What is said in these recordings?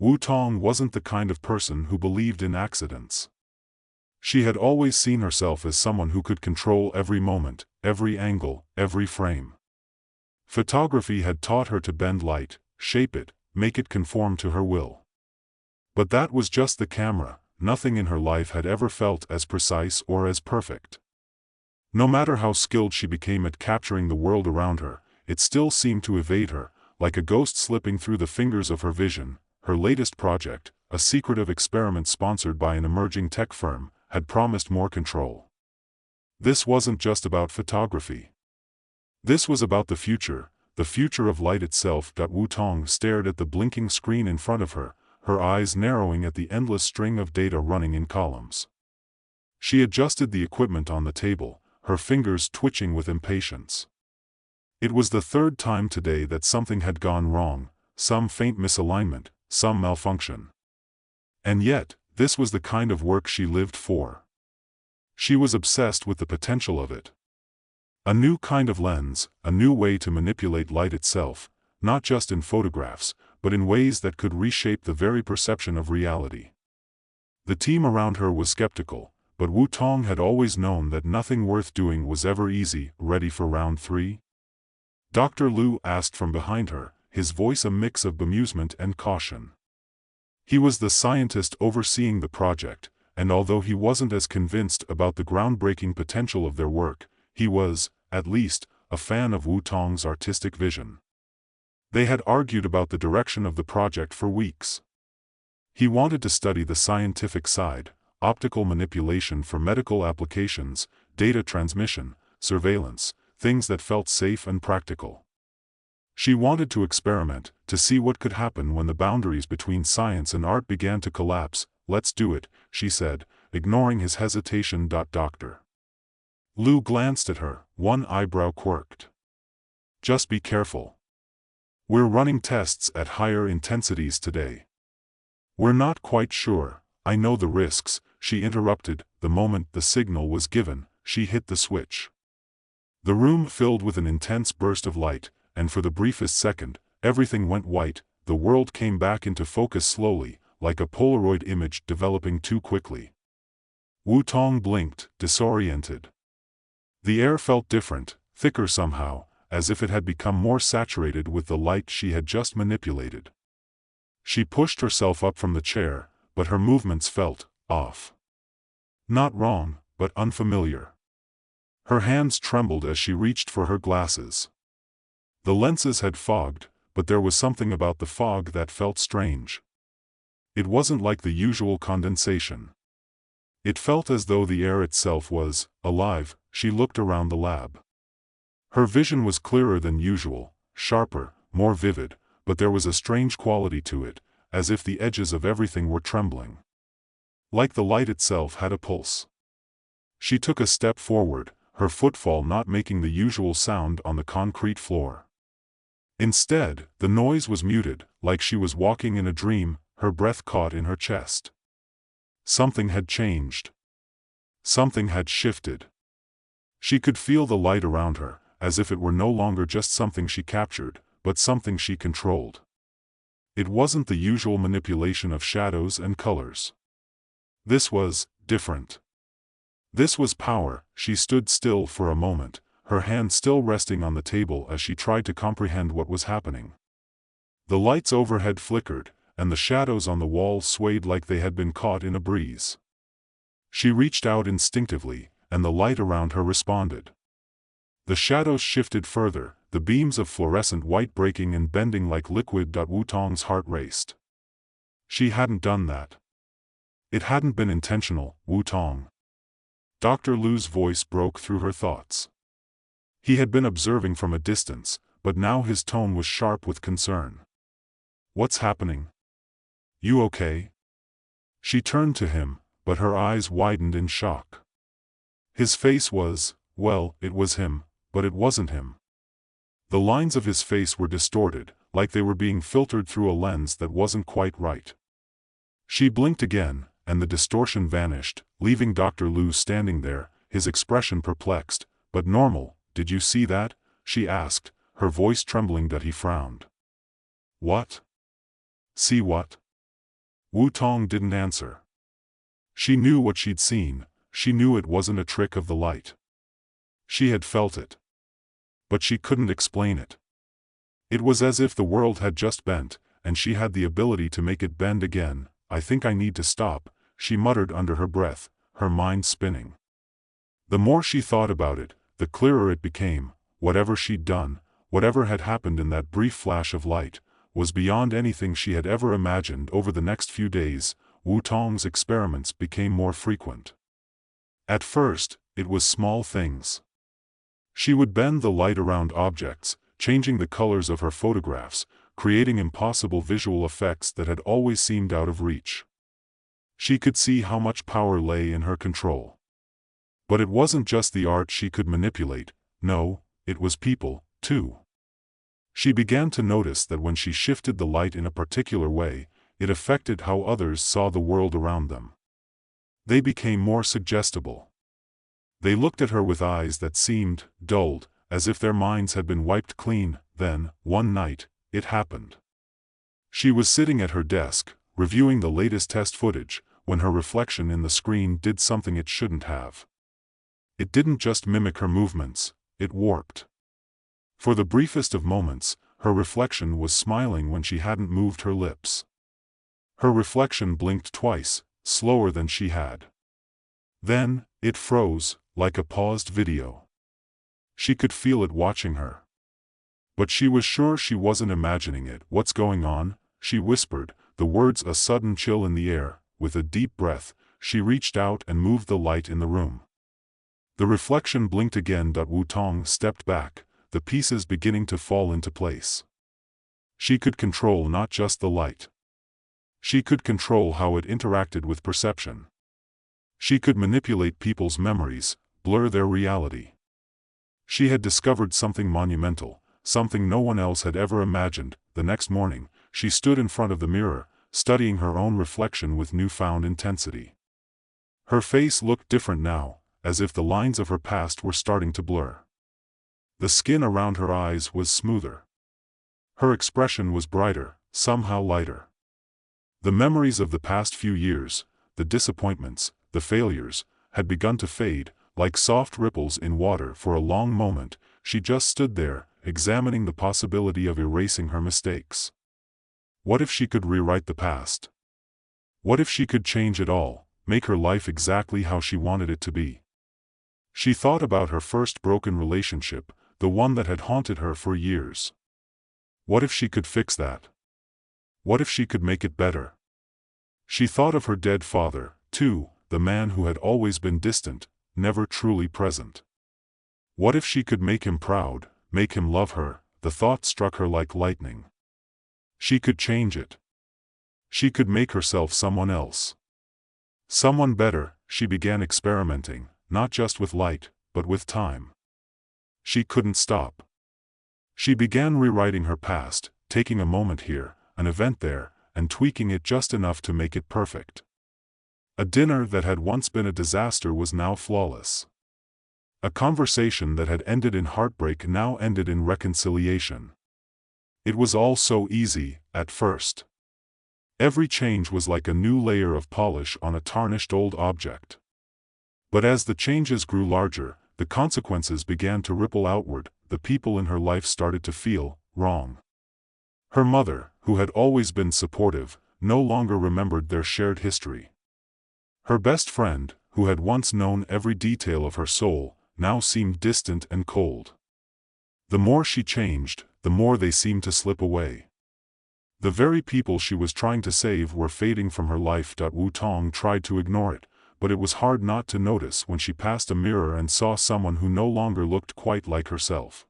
Wu Tong wasn't the kind of person who believed in accidents. She had always seen herself as someone who could control every moment, every angle, every frame. Photography had taught her to bend light, shape it, make it conform to her will. But that was just the camera. Nothing in her life had ever felt as precise or as perfect. No matter how skilled she became at capturing the world around her, it still seemed to evade her, like a ghost slipping through the fingers of her vision. Her latest project, a secretive experiment sponsored by an emerging tech firm, had promised more control. This wasn't just about photography. This was about the future of light itself. Wu Tong stared at the blinking screen in front of her, her eyes narrowing at the endless string of data running in columns. She adjusted the equipment on the table, her fingers twitching with impatience. It was the third time today that something had gone wrong, some faint misalignment, some malfunction. And yet, this was the kind of work she lived for. She was obsessed with the potential of it. A new kind of lens, a new way to manipulate light itself, not just in photographs, but in ways that could reshape the very perception of reality. The team around her was skeptical, but Wu Tong had always known that nothing worth doing was ever easy. Ready for round 3? Dr. Liu asked from behind her, his voice a mix of bemusement and caution. He was the scientist overseeing the project, and although he wasn't as convinced about the groundbreaking potential of their work, he was, at least, a fan of Wu Tong's artistic vision. They had argued about the direction of the project for weeks. He wanted to study the scientific side, optical manipulation for medical applications, data transmission, surveillance, things that felt safe and practical. She wanted to experiment, to see what could happen when the boundaries between science and art began to collapse. Let's do it, she said, ignoring his hesitation. Dr. Liu glanced at her, one eyebrow quirked. Just be careful. We're running tests at higher intensities today. We're not quite sure. I know the risks, she interrupted. The moment the signal was given, she hit the switch. The room filled with an intense burst of light, and for the briefest second, everything went white. The world came back into focus slowly, like a Polaroid image developing too quickly. Wu Tong blinked, disoriented. The air felt different, thicker somehow, as if it had become more saturated with the light she had just manipulated. She pushed herself up from the chair, but her movements felt off. Not wrong, but unfamiliar. Her hands trembled as she reached for her glasses. The lenses had fogged, but there was something about the fog that felt strange. It wasn't like the usual condensation. It felt as though the air itself was alive. She looked around the lab. Her vision was clearer than usual, sharper, more vivid, but there was a strange quality to it, as if the edges of everything were trembling. Like the light itself had a pulse. She took a step forward, her footfall not making the usual sound on the concrete floor. Instead, the noise was muted, like she was walking in a dream, her breath caught in her chest. Something had changed. Something had shifted. She could feel the light around her, as if it were no longer just something she captured, but something she controlled. It wasn't the usual manipulation of shadows and colors. This was different. This was power. She stood still for a moment, her hand still resting on the table as she tried to comprehend what was happening. The lights overhead flickered, and the shadows on the walls swayed like they had been caught in a breeze. She reached out instinctively, and the light around her responded. The shadows shifted further, the beams of fluorescent white breaking and bending like liquid. Wu Tong's heart raced. She hadn't done that. It hadn't been intentional. Wu Tong. Dr. Liu's voice broke through her thoughts. He had been observing from a distance, but now his tone was sharp with concern. What's happening? You okay? She turned to him, but her eyes widened in shock. His face was, well, it was him, but it wasn't him. The lines of his face were distorted, like they were being filtered through a lens that wasn't quite right. She blinked again, and the distortion vanished, leaving Dr. Liu standing there, his expression perplexed, but normal. Did you see that? She asked, her voice trembling. He frowned. What? See what? Wu Tong didn't answer. She knew what she'd seen, she knew it wasn't a trick of the light. She had felt it. But she couldn't explain it. It was as if the world had just bent, and she had the ability to make it bend again. I think I need to stop, she muttered under her breath, her mind spinning. The more she thought about it, the clearer it became. Whatever she'd done, whatever had happened in that brief flash of light, was beyond anything she had ever imagined. Over the next few days, Wu Tong's experiments became more frequent. At first, it was small things. She would bend the light around objects, changing the colors of her photographs, creating impossible visual effects that had always seemed out of reach. She could see how much power lay in her control. But it wasn't just the art she could manipulate, no, it was people, too. She began to notice that when she shifted the light in a particular way, it affected how others saw the world around them. They became more suggestible. They looked at her with eyes that seemed dulled, as if their minds had been wiped clean. Then, one night, it happened. She was sitting at her desk, reviewing the latest test footage, when her reflection in the screen did something it shouldn't have. It didn't just mimic her movements, it warped. For the briefest of moments, her reflection was smiling when she hadn't moved her lips. Her reflection blinked twice, slower than she had. Then, it froze, like a paused video. She could feel it watching her. But she was sure she wasn't imagining it. What's going on? She whispered, the words a sudden chill in the air. With a deep breath, she reached out and moved the light in the room. The reflection blinked again. Wu Tong stepped back, the pieces beginning to fall into place. She could control not just the light. She could control how it interacted with perception. She could manipulate people's memories, blur their reality. She had discovered something monumental, something no one else had ever imagined. The next morning, she stood in front of the mirror, studying her own reflection with newfound intensity. Her face looked different now, as if the lines of her past were starting to blur. The skin around her eyes was smoother. Her expression was brighter, somehow lighter. The memories of the past few years, the disappointments, the failures, had begun to fade, like soft ripples in water. For a long moment, she just stood there, examining the possibility of erasing her mistakes. What if she could rewrite the past? What if she could change it all, make her life exactly how she wanted it to be? She thought about her first broken relationship, the one that had haunted her for years. What if she could fix that? What if she could make it better? She thought of her dead father, too, the man who had always been distant, never truly present. What if she could make him proud, make him love her? The thought struck her like lightning. She could change it. She could make herself someone else. Someone better. She began experimenting, not just with light, but with time. She couldn't stop. She began rewriting her past, taking a moment here, an event there, and tweaking it just enough to make it perfect. A dinner that had once been a disaster was now flawless. A conversation that had ended in heartbreak now ended in reconciliation. It was all so easy, at first. Every change was like a new layer of polish on a tarnished old object. But as the changes grew larger, the consequences began to ripple outward. The people in her life started to feel wrong. Her mother, who had always been supportive, no longer remembered their shared history. Her best friend, who had once known every detail of her soul, now seemed distant and cold. The more she changed, the more they seemed to slip away. The very people she was trying to save were fading from her life. Wu Tong tried to ignore it, but it was hard not to notice when she passed a mirror and saw someone who no longer looked quite like herself.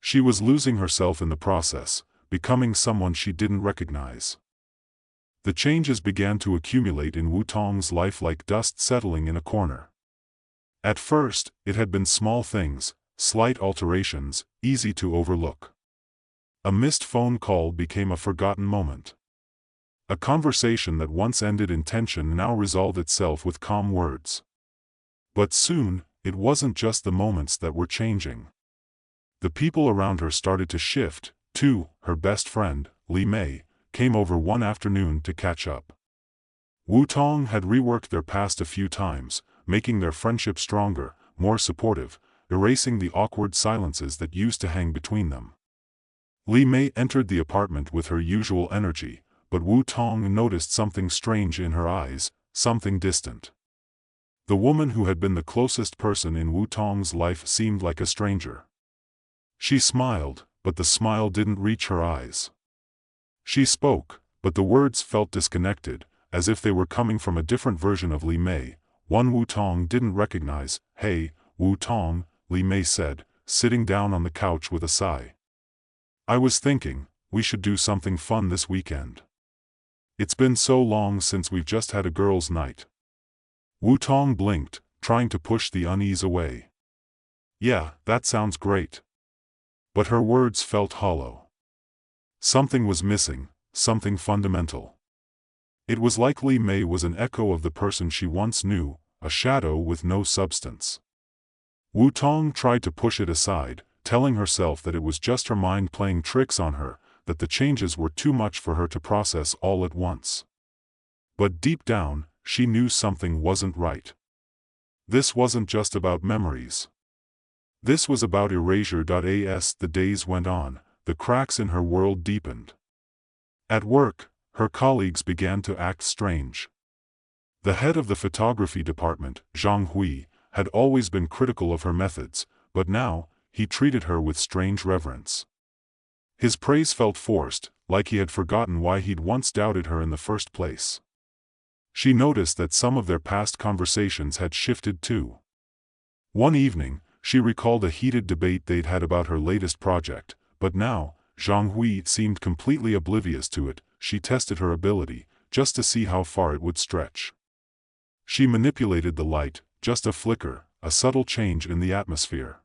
She was losing herself in the process, becoming someone she didn't recognize. The changes began to accumulate in Wu Tong's life like dust settling in a corner. At first, it had been small things, slight alterations, easy to overlook. A missed phone call became a forgotten moment. A conversation that once ended in tension now resolved itself with calm words. But soon, it wasn't just the moments that were changing. The people around her started to shift, too. Her best friend, Li Mei, came over one afternoon to catch up. Wu Tong had reworked their past a few times, making their friendship stronger, more supportive, erasing the awkward silences that used to hang between them. Li Mei entered the apartment with her usual energy, but Wu Tong noticed something strange in her eyes, something distant. The woman who had been the closest person in Wu Tong's life seemed like a stranger. She smiled, but the smile didn't reach her eyes. She spoke, but the words felt disconnected, as if they were coming from a different version of Li Mei, one Wu Tong didn't recognize. "Hey, Wu Tong," Li Mei said, sitting down on the couch with a sigh. "I was thinking, we should do something fun this weekend. It's been so long since we've just had a girls' night." Wu Tong blinked, trying to push the unease away. "Yeah, that sounds great." But her words felt hollow. Something was missing, something fundamental. It was like Li Mei was an echo of the person she once knew, a shadow with no substance. Wu Tong tried to push it aside, telling herself that it was just her mind playing tricks on her, that the changes were too much for her to process all at once. But deep down, she knew something wasn't right. This wasn't just about memories. This was about erasure. As the days went on, the cracks in her world deepened. At work, her colleagues began to act strange. The head of the photography department, Zhang Hui, had always been critical of her methods, but now, he treated her with strange reverence. His praise felt forced, like he had forgotten why he'd once doubted her in the first place. She noticed that some of their past conversations had shifted too. One evening, she recalled a heated debate they'd had about her latest project, but now, Zhang Hui seemed completely oblivious to it. She tested her ability, just to see how far it would stretch. She manipulated the light, just a flicker, a subtle change in the atmosphere.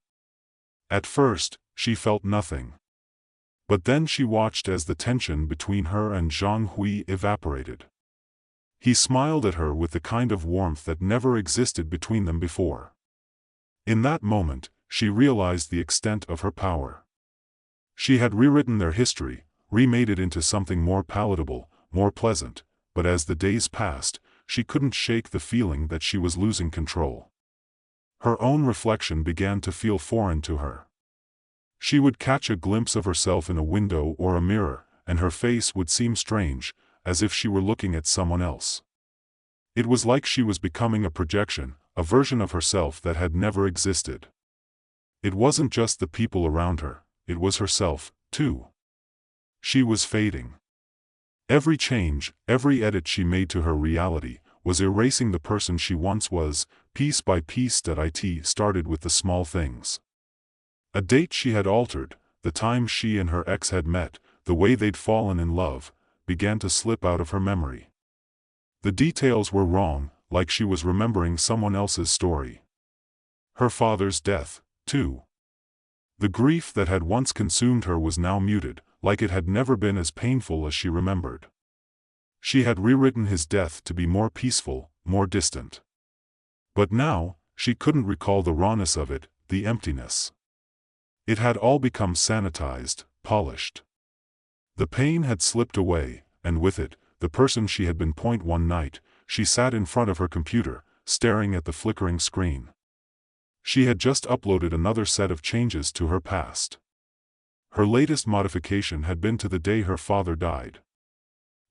At first, she felt nothing. But then she watched as the tension between her and Zhang Hui evaporated. He smiled at her with the kind of warmth that never existed between them before. In that moment, she realized the extent of her power. She had rewritten their history, remade it into something more palatable, more pleasant, but as the days passed, she couldn't shake the feeling that she was losing control. Her own reflection began to feel foreign to her. She would catch a glimpse of herself in a window or a mirror, and her face would seem strange, as if she were looking at someone else. It was like she was becoming a projection, a version of herself that had never existed. It wasn't just the people around her, it was herself, too. She was fading. Every change, every edit she made to her reality, was erasing the person she once was, piece by piece. It started with the small things. A date she had altered, the time she and her ex had met, the way they'd fallen in love, began to slip out of her memory. The details were wrong, like she was remembering someone else's story. Her father's death, too. The grief that had once consumed her was now muted, like it had never been as painful as she remembered. She had rewritten his death to be more peaceful, more distant. But now, she couldn't recall the rawness of it, the emptiness. It had all become sanitized, polished. The pain had slipped away, and with it, the person she had been. One night, she sat in front of her computer, staring at the flickering screen. She had just uploaded another set of changes to her past. Her latest modification had been to the day her father died.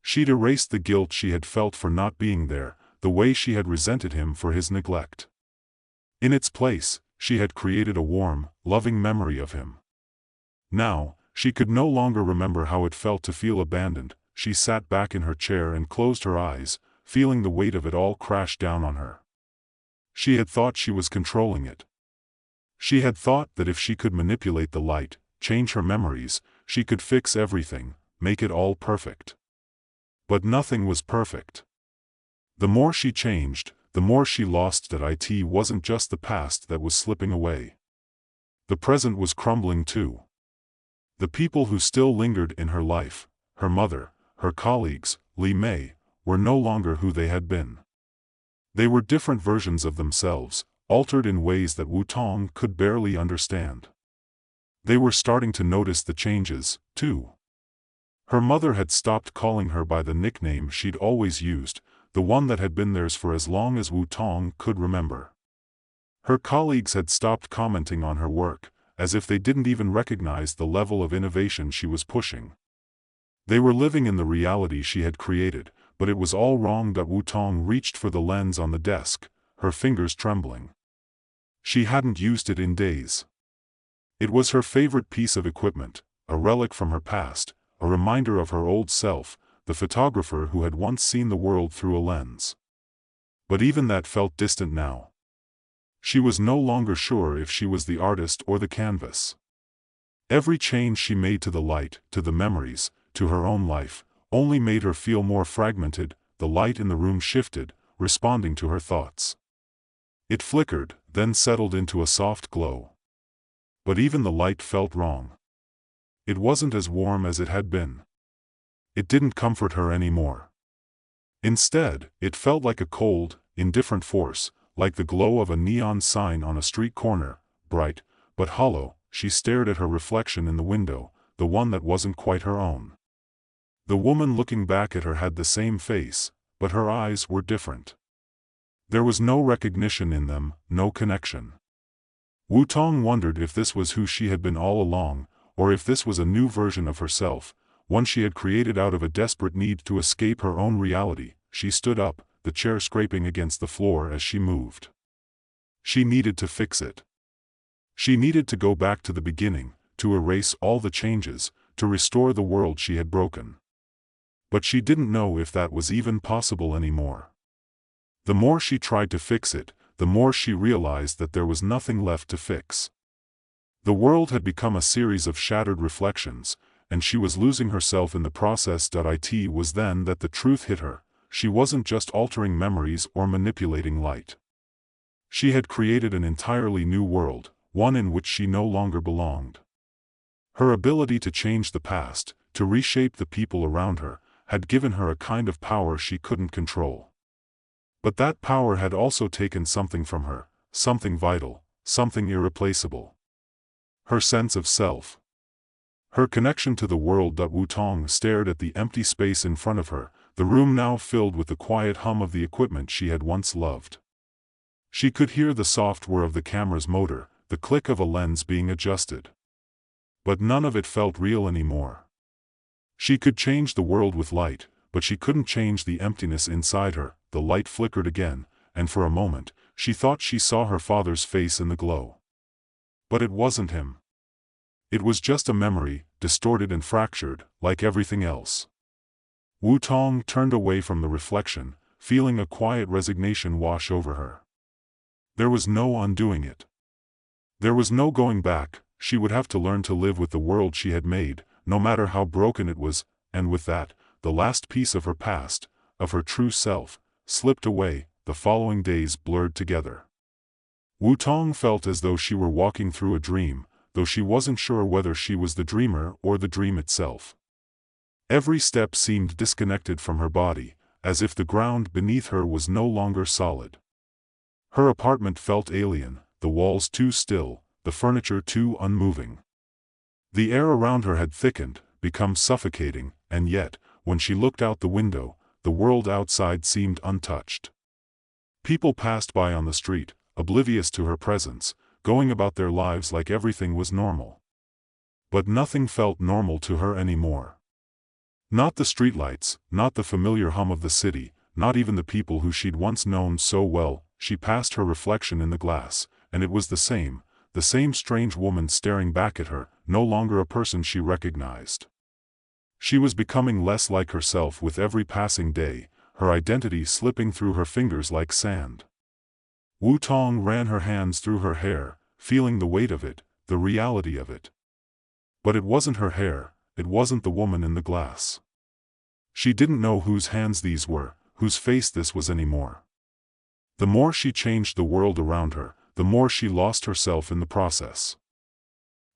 She'd erased the guilt she had felt for not being there, the way she had resented him for his neglect. In its place, she had created a warm, loving memory of him. Now, she could no longer remember how it felt to feel abandoned. She sat back in her chair and closed her eyes, feeling the weight of it all crash down on her. She had thought she was controlling it. She had thought that if she could manipulate the light, change her memories, she could fix everything, make it all perfect. But nothing was perfect. The more she changed, the more she lost. It wasn't just the past that was slipping away. The present was crumbling too. The people who still lingered in her life, her mother, her colleagues, Li Mei, were no longer who they had been. They were different versions of themselves, altered in ways that Wu Tong could barely understand. They were starting to notice the changes, too. Her mother had stopped calling her by the nickname she'd always used, the one that had been theirs for as long as Wu Tong could remember. Her colleagues had stopped commenting on her work, as if they didn't even recognize the level of innovation she was pushing. They were living in the reality she had created, but it was all wrong. Wu Tong reached for the lens on the desk, her fingers trembling. She hadn't used it in days. It was her favorite piece of equipment, a relic from her past, a reminder of her old self, the photographer who had once seen the world through a lens. But even that felt distant now. She was no longer sure if she was the artist or the canvas. Every change she made to the light, to the memories, to her own life, only made her feel more fragmented. The light in the room shifted, responding to her thoughts. It flickered, then settled into a soft glow. But even the light felt wrong. It wasn't as warm as it had been. It didn't comfort her anymore. Instead, it felt like a cold, indifferent force, like the glow of a neon sign on a street corner, bright, but hollow. She stared at her reflection in the window, the one that wasn't quite her own. The woman looking back at her had the same face, but her eyes were different. There was no recognition in them, no connection. Wu Tong wondered if this was who she had been all along, or if this was a new version of herself, one she had created out of a desperate need to escape her own reality. She stood up, the chair scraping against the floor as she moved. She needed to fix it. She needed to go back to the beginning, to erase all the changes, to restore the world she had broken. But she didn't know if that was even possible anymore. The more she tried to fix it, the more she realized that there was nothing left to fix. The world had become a series of shattered reflections, and she was losing herself in the process. It was then that the truth hit her. She wasn't just altering memories or manipulating light. She had created an entirely new world, one in which she no longer belonged. Her ability to change the past, to reshape the people around her, had given her a kind of power she couldn't control. But that power had also taken something from her, something vital, something irreplaceable. Her sense of self. Her connection to the world. Wu Tong stared at the empty space in front of her, the room now filled with the quiet hum of the equipment she had once loved. She could hear the soft whir of the camera's motor, the click of a lens being adjusted. But none of it felt real anymore. She could change the world with light, but she couldn't change the emptiness inside her. The light flickered again, and for a moment, she thought she saw her father's face in the glow. But it wasn't him. It was just a memory, distorted and fractured, like everything else. Wu Tong turned away from the reflection, feeling a quiet resignation wash over her. There was no undoing it. There was no going back. She would have to learn to live with the world she had made, no matter how broken it was, and with that, the last piece of her past, of her true self, slipped away. The following days blurred together. Wu Tong felt as though she were walking through a dream, though she wasn't sure whether she was the dreamer or the dream itself. Every step seemed disconnected from her body, as if the ground beneath her was no longer solid. Her apartment felt alien, the walls too still, the furniture too unmoving. The air around her had thickened, become suffocating, and yet, when she looked out the window, the world outside seemed untouched. People passed by on the street, oblivious to her presence, going about their lives like everything was normal. But nothing felt normal to her anymore. Not the streetlights, not the familiar hum of the city, not even the people who she'd once known so well. She passed her reflection in the glass, and it was the same strange woman staring back at her, no longer a person she recognized. She was becoming less like herself with every passing day, her identity slipping through her fingers like sand. Wu Tong ran her hands through her hair, feeling the weight of it, the reality of it. But it wasn't her hair, it wasn't the woman in the glass. She didn't know whose hands these were, whose face this was anymore. The more she changed the world around her, the more she lost herself in the process.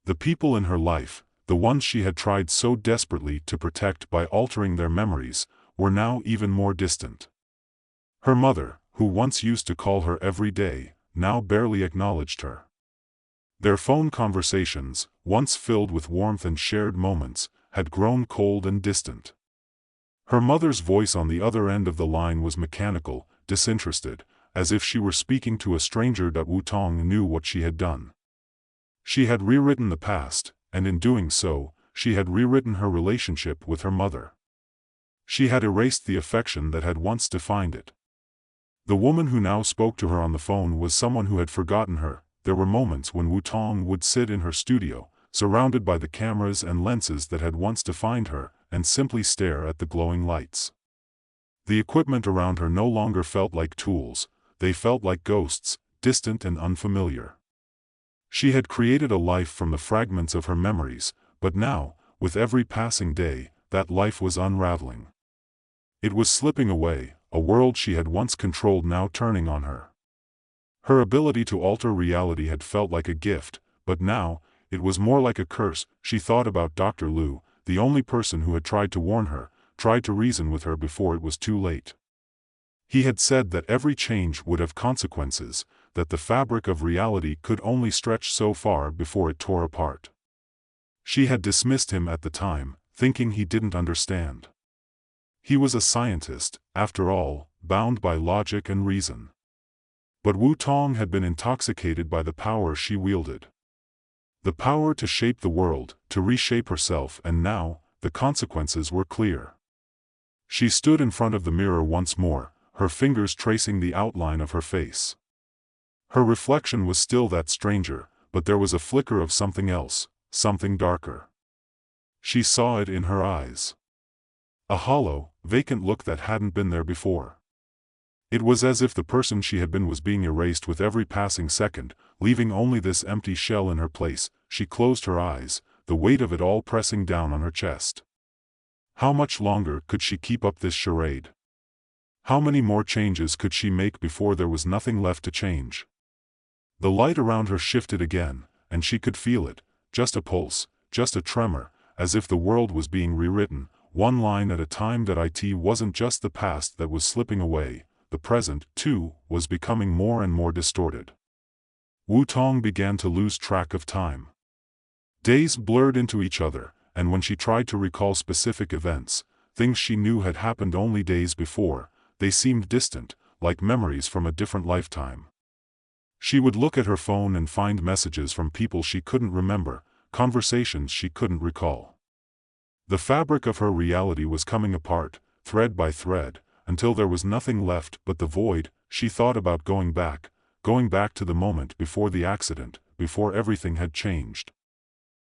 The people in her life, the ones she had tried so desperately to protect by altering their memories, were now even more distant. Her mother, who once used to call her every day, now barely acknowledged her. Their phone conversations, once filled with warmth and shared moments, had grown cold and distant. Her mother's voice on the other end of the line was mechanical, disinterested, as if she were speaking to a stranger. Wu-Tong knew what she had done. She had rewritten the past, and in doing so, she had rewritten her relationship with her mother. She had erased the affection that had once defined it. The woman who now spoke to her on the phone was someone who had forgotten her. There were moments when Wu-Tong would sit in her studio, surrounded by the cameras and lenses that had once defined her, and simply stare at the glowing lights. The equipment around her no longer felt like tools, they felt like ghosts, distant and unfamiliar. She had created a life from the fragments of her memories, but now, with every passing day, that life was unraveling. It was slipping away, a world she had once controlled now turning on her. Her ability to alter reality had felt like a gift, but now, it was more like a curse. She thought about Dr. Liu, the only person who had tried to warn her, tried to reason with her before it was too late. He had said that every change would have consequences, that the fabric of reality could only stretch so far before it tore apart. She had dismissed him at the time, thinking he didn't understand. He was a scientist, after all, bound by logic and reason. But Wu-Tong had been intoxicated by the power she wielded. The power to shape the world, to reshape herself, and now, the consequences were clear. She stood in front of the mirror once more, her fingers tracing the outline of her face. Her reflection was still that stranger, but there was a flicker of something else, something darker. She saw it in her eyes. A hollow, vacant look that hadn't been there before. It was as if the person she had been was being erased with every passing second, leaving only this empty shell in her place. She closed her eyes, the weight of it all pressing down on her chest. How much longer could she keep up this charade? How many more changes could she make before there was nothing left to change? The light around her shifted again, and she could feel it, just a pulse, just a tremor, as if the world was being rewritten, one line at a time. That it wasn't just the past that was slipping away. The present, too, was becoming more and more distorted. Wu-Tong began to lose track of time. Days blurred into each other, and when she tried to recall specific events, things she knew had happened only days before, they seemed distant, like memories from a different lifetime. She would look at her phone and find messages from people she couldn't remember, conversations she couldn't recall. The fabric of her reality was coming apart, thread by thread, until there was nothing left but the void. She thought about going back to the moment before the accident, before everything had changed.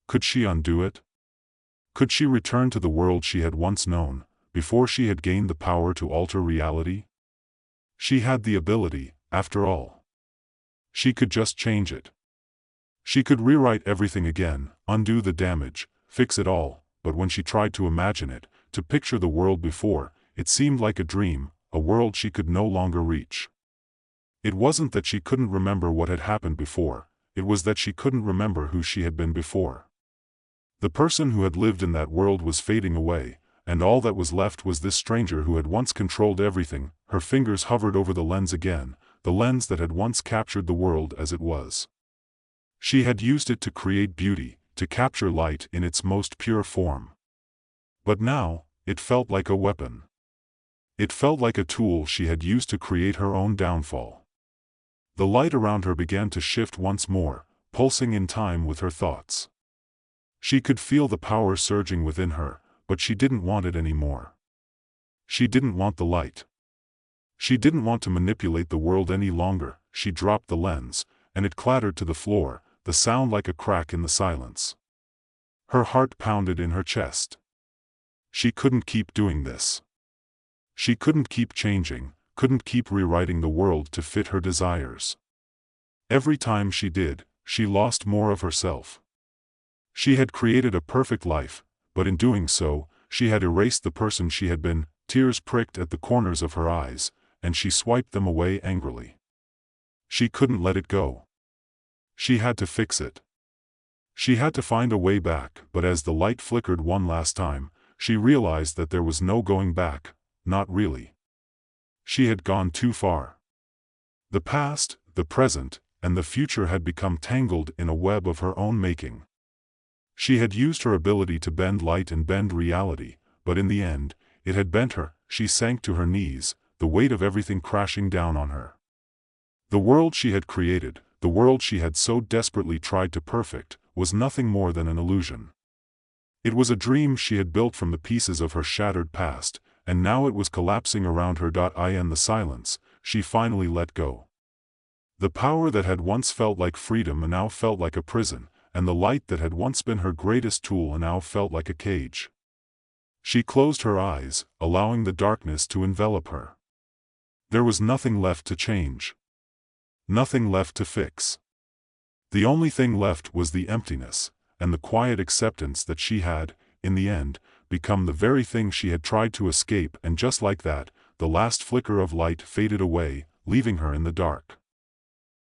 Could she undo it? Could she return to the world she had once known, before she had gained the power to alter reality? She had the ability, after all. She could just change it. She could rewrite everything again, undo the damage, fix it all, but when she tried to imagine it, to picture the world before, it seemed like a dream, a world she could no longer reach. It wasn't that she couldn't remember what had happened before, it was that she couldn't remember who she had been before. The person who had lived in that world was fading away, and all that was left was this stranger who had once controlled everything. Her fingers hovered over the lens again, the lens that had once captured the world as it was. She had used it to create beauty, to capture light in its most pure form. But now, it felt like a weapon. It felt like a tool she had used to create her own downfall. The light around her began to shift once more, pulsing in time with her thoughts. She could feel the power surging within her, but she didn't want it anymore. She didn't want the light. She didn't want to manipulate the world any longer. She dropped the lens, and it clattered to the floor, the sound like a crack in the silence. Her heart pounded in her chest. She couldn't keep doing this. She couldn't keep changing, couldn't keep rewriting the world to fit her desires. Every time she did, she lost more of herself. She had created a perfect life, but in doing so, she had erased the person she had been. Tears pricked at the corners of her eyes, and she swiped them away angrily. She couldn't let it go. She had to fix it. She had to find a way back, but as the light flickered one last time, she realized that there was no going back, not really. She had gone too far. The past, the present, and the future had become tangled in a web of her own making. She had used her ability to bend light and bend reality, but in the end, It had bent her. She sank to her knees, the weight of everything crashing down on her. The world she had created, the world she had so desperately tried to perfect, was nothing more than an illusion. It was a dream she had built from the pieces of her shattered past, and now it was collapsing around her. In the silence, she finally let go. The power that had once felt like freedom and now felt like a prison, and the light that had once been her greatest tool and now felt like a cage. She closed her eyes, allowing the darkness to envelop her. There was nothing left to change. Nothing left to fix. The only thing left was the emptiness, and the quiet acceptance that she had, in the end, become the very thing she had tried to escape. And just like that, the last flicker of light faded away, leaving her in the dark.